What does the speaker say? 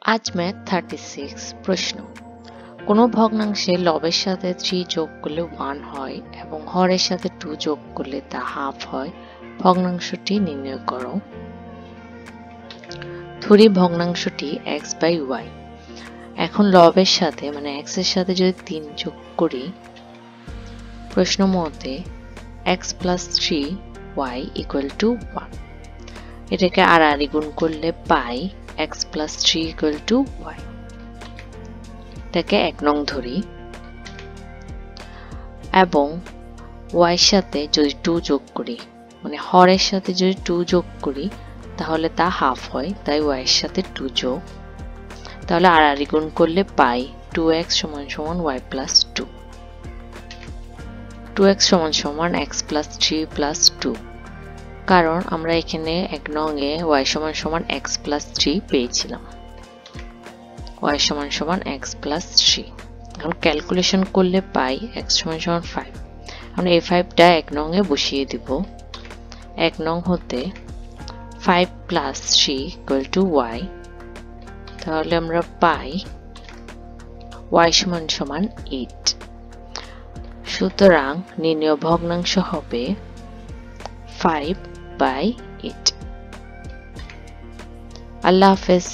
আজ ম্যাথ 36 প্রশ্ন। কোনো ভগ্নাংশে লবের সাথে 3 যোগ করলে 1 হয় এবং হরের সাথে 2 যোগ করলে তা হাফ হয়। ভগ্নাংশটি নির্ণয় করো। ধরি ভগ্নাংশটি x/y। এখন লবের সাথে মানে x এর সাথে যদি 3 যোগ করি, প্রশ্ন মতে x + 3y = 1। এটাকে আর গুণ করলে পাই x + 3 = y। এটাকে 1 নং ধরি এবং y এর সাথে যদি 2 যোগ করি, মানে হরের সাথে যদি 2 যোগ করি তাহলে তা হাফ হয়, তাই y এর সাথে 2 যোগ। তাহলে আর গুণ করলে পাই 2x = y + 2। 2x = x + 3 + 2, কারণ আমরা এখানে 1 নং এ y = x + 3 পেয়েছিলাম। y = x + 3। এখন ক্যালকুলেশন করলে পাই x = 5। আমরা এই 5টা 1 নং এ বসিয়ে দিব। 1 নং হতে 5 + 3 = y। তাহলে আমরা পাই y = 8। সুতরাং নির্ণেয় ভগ্নাংশ হবে 5/8। আল্লাহ হাফেজ।